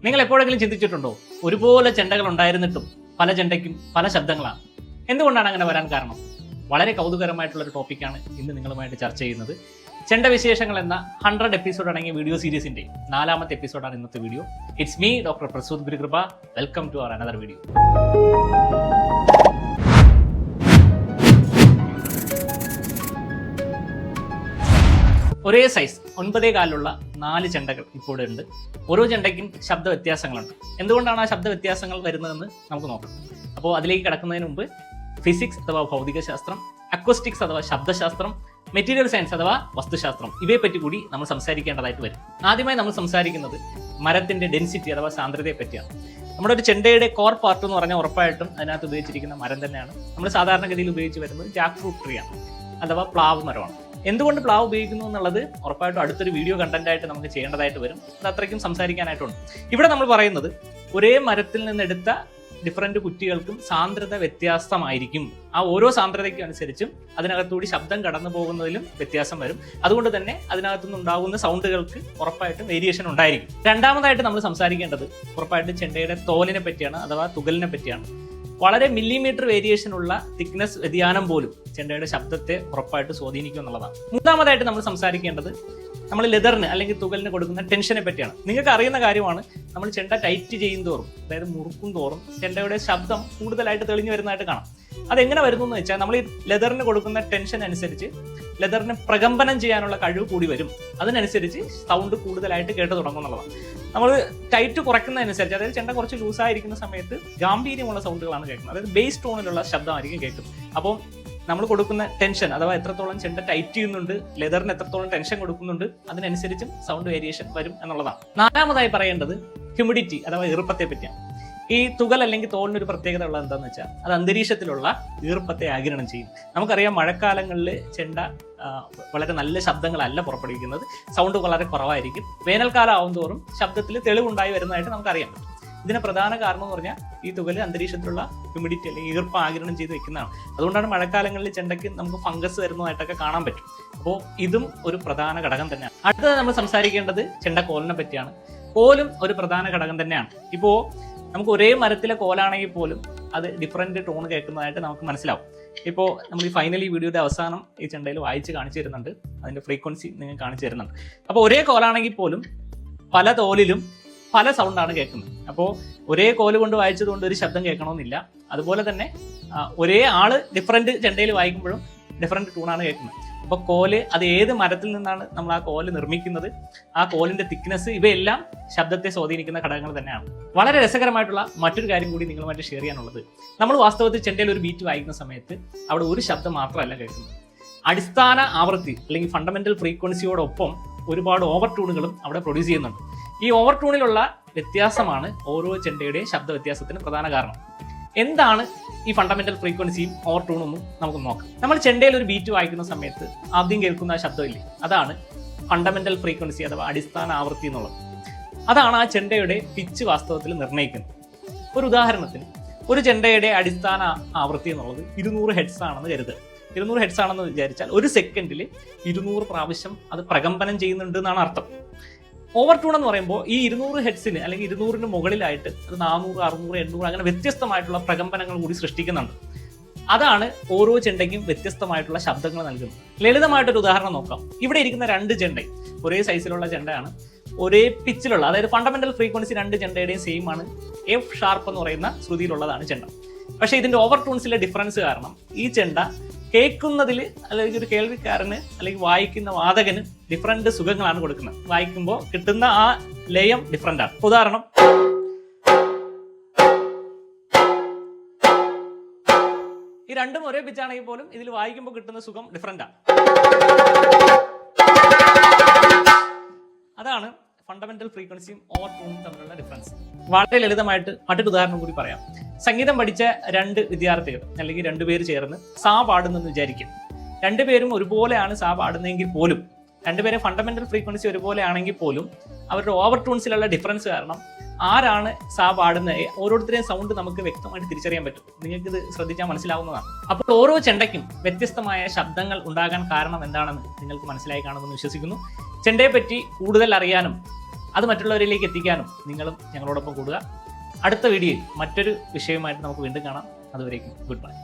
നിങ്ങൾ എപ്പോഴെങ്കിലും ചിന്തിച്ചിട്ടുണ്ടോ, ഒരുപോലെ ചെണ്ടകൾ ഉണ്ടായിരുന്നിട്ടും പല ചെണ്ടയ്ക്കും പല ശബ്ദങ്ങളാണ്? എന്തുകൊണ്ടാണ് അങ്ങനെ വരാൻ കാരണം? വളരെ കൗതുകരമായിട്ടുള്ളൊരു ടോപ്പിക്കാണ് ഇന്ന് നിങ്ങളുമായിട്ട് ചർച്ച ചെയ്യുന്നത്. ചെണ്ട വിശേഷങ്ങൾ എന്ന 100 എപ്പിസോഡ് അടങ്ങിയ വീഡിയോ സീരീസിന്റെ 4ാമത്തെ എപ്പിസോഡാണ് ഇന്നത്തെ video. It's me doctor Prasood Gurukripa. Welcome to our another video. ഒരേ സൈസ് 9 കാലുള്ള 4 ചെണ്ടകൾ ഇപ്പോൾ ഉണ്ട്. ഓരോ ചെണ്ടയ്ക്കും ശബ്ദ വ്യത്യാസങ്ങളുണ്ട്. എന്തുകൊണ്ടാണ് ആ ശബ്ദ വ്യത്യാസങ്ങൾ വരുന്നതെന്ന് നമുക്ക് നോക്കാം. അപ്പോൾ അതിലേക്ക് കടക്കുന്നതിന് മുമ്പ് ഫിസിക്സ് അഥവാ ഭൗതിക ശാസ്ത്രം, അക്വസ്റ്റിക്സ് അഥവാ ശബ്ദശാസ്ത്രം, മെറ്റീരിയൽ സയൻസ് അഥവാ വസ്തുശാസ്ത്രം, ഇവയെപ്പറ്റി കൂടി നമ്മൾ സംസാരിക്കേണ്ടതായിട്ട് വരും. ആദ്യമായി നമ്മൾ സംസാരിക്കുന്നത് മരത്തിന്റെ ഡെൻസിറ്റി അഥവാ സാന്ദ്രതയെ പറ്റിയാണ്. നമ്മുടെ ഒരു ചെണ്ടയുടെ കോർ പാർട്ട് എന്ന് പറഞ്ഞാൽ ഉറപ്പായിട്ടും അതിനകത്ത് ഉപയോഗിച്ചിരിക്കുന്ന മരം തന്നെയാണ്. നമ്മൾ സാധാരണഗതിയിൽ ഉപയോഗിച്ച് വരുന്നത് ജാക്ക് ഫ്രൂട്ട് ട്രീ ആണ് അഥവാ പ്ലാവ് മരമാണ്. എന്തുകൊണ്ട് പ്ലാവ് ഉപയോഗിക്കുന്നു എന്നുള്ളത് ഉറപ്പായിട്ടും അടുത്തൊരു വീഡിയോ കണ്ടന്റ് ആയിട്ട് നമുക്ക് ചെയ്യേണ്ടതായിട്ട് വരും. അത് അത്രയ്ക്കും സംസാരിക്കാനായിട്ടുണ്ട്. ഇവിടെ നമ്മൾ പറയുന്നത് ഒരേ മരത്തിൽ നിന്നെടുത്ത ഡിഫറൻറ്റ് കുറ്റികൾക്കും സാന്ദ്രത വ്യത്യാസമായിരിക്കും. ആ ഓരോ സാന്ദ്രതയ്ക്കും അനുസരിച്ചും അതിനകത്തൂടി ശബ്ദം കടന്നു പോകുന്നതിലും വ്യത്യാസം വരും. അതുകൊണ്ട് തന്നെ അതിനകത്തുനിന്നുണ്ടാകുന്ന സൗണ്ടുകൾക്ക് ഉറപ്പായിട്ടും വേരിയേഷൻ ഉണ്ടായിരിക്കും. രണ്ടാമതായിട്ട് നമ്മൾ സംസാരിക്കേണ്ടത് ഉറപ്പായിട്ടും ചെണ്ടയുടെ തോലിനെ പറ്റിയാണ് അഥവാ തുകലിനെ പറ്റിയാണ്. വളരെ മില്ലിമീറ്റർ വേരിയേഷൻ ഉള്ള തിക്നെസ് വ്യതിയാനം പോലും ചെണ്ടയുടെ ശബ്ദത്തെ ഉറപ്പായിട്ട് സ്വാധീനിക്കും എന്നുള്ളതാണ്. മൂന്നാമതായിട്ട് നമ്മൾ സംസാരിക്കേണ്ടത് നമ്മൾ ലെതറിന് അല്ലെങ്കിൽ തുകലിന് കൊടുക്കുന്ന ടെൻഷനെ പറ്റിയാണ്. നിങ്ങൾക്ക് അറിയുന്ന കാര്യമാണ്, നമ്മൾ ചെണ്ട ടൈറ്റ് ചെയ്യും തോറും, അതായത് മുറുക്കും തോറും ചെണ്ടയുടെ ശബ്ദം കൂടുതലായിട്ട് തെളിഞ്ഞു വരുന്നതായിട്ട് കാണാം. അതെങ്ങനെ വരുന്നു എന്ന് വെച്ചാൽ നമ്മൾ ഈ ലെതറിന് കൊടുക്കുന്ന ടെൻഷൻ അനുസരിച്ച് ലെതറിന് പ്രകമ്പനം ചെയ്യാനുള്ള കഴിവ് കൂടി വരും. അതിനനുസരിച്ച് സൗണ്ട് കൂടുതലായിട്ട് കേട്ട് തുടങ്ങും എന്നുള്ളതാണ്. നമ്മൾ ടൈറ്റ് കുറയ്ക്കുന്നതനുസരിച്ച്, അതായത് ചെണ്ട കുറച്ച് ലൂസായിരിക്കുന്ന സമയത്ത് ഗാംഭീര്യമുള്ള സൗണ്ടുകളാണ് കേൾക്കുന്നത്, അതായത് ബേസ് ടോണിലുള്ള ശബ്ദമായിരിക്കും കേൾക്കുന്നത്. അപ്പോൾ നമ്മൾ കൊടുക്കുന്ന ടെൻഷൻ അഥവാ എത്രത്തോളം ചെണ്ട ടൈറ്റ് ചെയ്യുന്നുണ്ട്, ലെതറിന് എത്രത്തോളം ടെൻഷൻ കൊടുക്കുന്നുണ്ട്, അതിനനുസരിച്ചും സൗണ്ട് വേരിയേഷൻ വരും എന്നുള്ളതാണ്. നാലാമതായി പറയേണ്ടത് ഹ്യൂമിഡിറ്റി അഥവാ ഈർപ്പത്തെ പറ്റിയാണ്. ഈ തുകൽ അല്ലെങ്കിൽ തോലിനൊരു പ്രത്യേകത ഉള്ളത് എന്താണെന്ന് വെച്ചാൽ അത് അന്തരീക്ഷത്തിലുള്ള ഈർപ്പത്തെ ആഗിരണം ചെയ്യും. നമുക്കറിയാം, മഴക്കാലങ്ങളിൽ ചെണ്ട വളരെ നല്ല ശബ്ദങ്ങളല്ല പുറപ്പെടുവിക്കുന്നത്, സൗണ്ട് വളരെ കുറവായിരിക്കും. വേനൽക്കാലം ആവുന്തോറും ശബ്ദത്തിൽ തെളിവുണ്ടായി വരുന്നതായിട്ട് നമുക്കറിയാം. ഇതിന് പ്രധാന കാരണം എന്ന് പറഞ്ഞാൽ ഈ തുകൽ അന്തരീക്ഷത്തിലുള്ള ഹ്യൂമിഡിറ്റി അല്ലെങ്കിൽ ഈർപ്പം ആഗിരണം ചെയ്ത് വെക്കുന്നതാണ്. അതുകൊണ്ടാണ് മഴക്കാലങ്ങളിൽ ചെണ്ടയ്ക്ക് നമുക്ക് ഫംഗസ് വരുന്നതായിട്ടൊക്കെ കാണാൻ പറ്റും. അപ്പോൾ ഇതും ഒരു പ്രധാന ഘടകം തന്നെയാണ്. അടുത്തത് നമ്മൾ സംസാരിക്കേണ്ടത് ചെണ്ട കോലിനെ പറ്റിയാണ്. കോലും ഒരു പ്രധാന ഘടകം തന്നെയാണ്. ഇപ്പോൾ നമുക്ക് ഒരേ മരത്തിലെ കോലാണെങ്കിൽ പോലും അത് ഡിഫറൻറ്റ് ടോൺ കേൾക്കുന്നതായിട്ട് നമുക്ക് മനസ്സിലാവും. ഇപ്പോൾ നമ്മൾ ഈ ഫൈനലി വീഡിയോയുടെ അവസാനം ഈ ചെണ്ടയിൽ വായിച്ച് കാണിച്ചു തരുന്നുണ്ട്, അതിൻ്റെ ഫ്രീക്വൻസി നിങ്ങൾ കാണിച്ചു തരുന്നുണ്ട്. അപ്പോൾ ഒരേ കോലാണെങ്കിൽ പോലും പല തോലിലും പല സൗണ്ടാണ് കേൾക്കുന്നത്. അപ്പോൾ ഒരേ കോല് കൊണ്ട് വായിച്ചത് കൊണ്ട് ഒരു ശബ്ദം കേൾക്കണമെന്നില്ല. അതുപോലെ തന്നെ ഒരേ ആള് ഡിഫറൻറ്റ് ചെണ്ടയിൽ വായിക്കുമ്പോഴും ഡിഫറൻറ്റ് ടൂണാണ് കേൾക്കുന്നത്. അപ്പോൾ കോല്, അത് ഏത് മരത്തിൽ നിന്നാണ് നമ്മൾ ആ കോല് നിർമ്മിക്കുന്നത്, ആ കോലിന്റെ തിക്നെസ്, ഇവയെല്ലാം ശബ്ദത്തെ സ്വാധീനിക്കുന്ന ഘടകങ്ങൾ തന്നെയാണ്. വളരെ രസകരമായിട്ടുള്ള മറ്റൊരു കാര്യം കൂടി നിങ്ങളുമായിട്ട് ഷെയർ ചെയ്യാനുള്ളത്, നമ്മൾ വാസ്തവത്തിൽ ചെണ്ടയിൽ ഒരു ബീറ്റ് വായിക്കുന്ന സമയത്ത് അവിടെ ഒരു ശബ്ദം മാത്രമല്ല കേൾക്കുന്നത്. അടിസ്ഥാന ആവൃത്തി അല്ലെങ്കിൽ ഫണ്ടമെന്റൽ ഫ്രീക്വൻസിയോടൊപ്പം ഒരുപാട് ഓവർ ടൂണുകളും അവിടെ പ്രൊഡ്യൂസ് ചെയ്യുന്നുണ്ട്. ഈ ഓവർ ടൂണിലുള്ള വ്യത്യാസമാണ് ഓരോ ചെണ്ടയുടെയും ശബ്ദ വ്യത്യാസത്തിന് പ്രധാന കാരണം. എന്താണ് ഈ ഫണ്ടമെന്റൽ ഫ്രീക്വൻസിയും ഓവർ ടൂണും നമുക്ക് നോക്കാം. നമ്മൾ ചെണ്ടയിൽ ഒരു ബീറ്റ് വായിക്കുന്ന സമയത്ത് ആദ്യം കേൾക്കുന്ന ആ ശബ്ദമില്ലേ, അതാണ് ഫണ്ടമെന്റൽ ഫ്രീക്വൻസി അഥവാ അടിസ്ഥാന ആവൃത്തി എന്നുള്ളത്. അതാണ് ആ ചെണ്ടയുടെ പിച്ച് വാസ്തവത്തിൽ നിർണ്ണയിക്കുന്നത്. ഒരു ഉദാഹരണത്തിന്, ഒരു ചെണ്ടയുടെ അടിസ്ഥാന ആവൃത്തി എന്നുള്ളത് 200 ഹെഡ്സ് ആണെന്ന് കരുതുക. 200 ഹെഡ്സ് ആണെന്ന് വിചാരിച്ചാൽ ഒരു സെക്കൻഡിൽ 200 പ്രാവശ്യം അത് പ്രകമ്പനം ചെയ്യുന്നുണ്ട് എന്നാണ് അർത്ഥം. ഓവർ ടൂൺ എന്ന് പറയുമ്പോൾ ഈ 200 ഹെഡ്സിന് അല്ലെങ്കിൽ 200ന് മുകളിലായിട്ട് അത് 400, 600, 800 അങ്ങനെ വ്യത്യസ്തമായിട്ടുള്ള പ്രകമ്പനങ്ങൾ കൂടി സൃഷ്ടിക്കുന്നുണ്ട്. അതാണ് ഓരോ ചെണ്ടയ്ക്കും വ്യത്യസ്തമായിട്ടുള്ള ശബ്ദങ്ങൾ നൽകുന്നത്. ലളിതമായിട്ടൊരു ഉദാഹരണം നോക്കാം. ഇവിടെ ഇരിക്കുന്ന 2 ചെണ്ടയും ഒരേ സൈസിലുള്ള ചെണ്ടയാണ്, ഒരേ പിച്ചിലുള്ള, അതായത് ഫണ്ടമെന്റൽ ഫ്രീക്വൻസി 2 ചെണ്ടയുടെയും സെയിം ആണ്. എഫ് ഷാർപ്പ് എന്ന് പറയുന്ന ശ്രുതിയിലുള്ളതാണ് ചെണ്ട. പക്ഷേ ഇതിന്റെ ഓവർ ടൂൺസിലെ ഡിഫറൻസ് കാരണം ഈ ചെണ്ട കേൾക്കുന്നതിൽ, അല്ലെങ്കിൽ ഒരു കേൾവിക്കാരന് അല്ലെങ്കിൽ വായിക്കുന്ന വാദകന് ഡിഫറൻറ്റ് സുഖങ്ങളാണ് കൊടുക്കുന്നത്. വായിക്കുമ്പോൾ കിട്ടുന്ന ആ ലയം ഡിഫറൻ്റ് ആണ്. ഉദാഹരണം, ഈ രണ്ടും ഒരേ പിച്ചാണെങ്കിൽ പോലും ഇതിൽ വായിക്കുമ്പോൾ കിട്ടുന്ന സുഖം ഡിഫറൻ്റ് ആണ്. അതാണ് ഫണ്ടമെന്റൽ ഫ്രീക്വൻസിയും ഓവർ ടൂണും തമ്മിലുള്ള ഡിഫറൻസ്. വളരെ ലളിതമായിട്ട് മറ്റൊരു ഉദാഹരണം കൂടി പറയാം. സംഗീതം പഠിച്ച 2 വിദ്യാർത്ഥികൾ അല്ലെങ്കിൽ 2 പേര് ചേർന്ന് സാ പാടുന്നെന്ന് വിചാരിക്കും. 2 പേരും ഒരുപോലെയാണ് സാ പാടുന്നതെങ്കിൽ പോലും, 2 പേരെ ഫണ്ടമെന്റൽ ഫ്രീക്വൻസി ഒരുപോലെ ആണെങ്കിൽ പോലും അവരുടെ ഓവർ ടൂൺസിലുള്ള ഡിഫറൻസ് കാരണം ആരാണ് സാ പാടുന്നത്, ഓരോരുത്തരെയും സൗണ്ട് നമുക്ക് വ്യക്തമായിട്ട് തിരിച്ചറിയാൻ പറ്റും. നിങ്ങൾക്ക് ഇത് ശ്രദ്ധിച്ചാൽ മനസ്സിലാവുന്നതാണ്. അപ്പോൾ ഓരോ ചെണ്ടയ്ക്കും വ്യത്യസ്തമായ ശബ്ദങ്ങൾ ഉണ്ടാകാൻ കാരണം എന്താണെന്ന് നിങ്ങൾക്ക് മനസ്സിലായി കാണുമെന്ന് വിശ്വസിക്കുന്നു. ചെണ്ടയെ പറ്റി കൂടുതൽ അറിയാനും അത് മറ്റുള്ളവരിലേക്ക് എത്തിക്കാനും നിങ്ങളും ഞങ്ങളോടൊപ്പം കൂടുക. അടുത്ത വീഡിയോയിൽ മറ്റൊരു വിഷയവുമായിട്ട് നമുക്ക് വീണ്ടും കാണാം. അതുവരേക്കും ഗുഡ് ബൈ.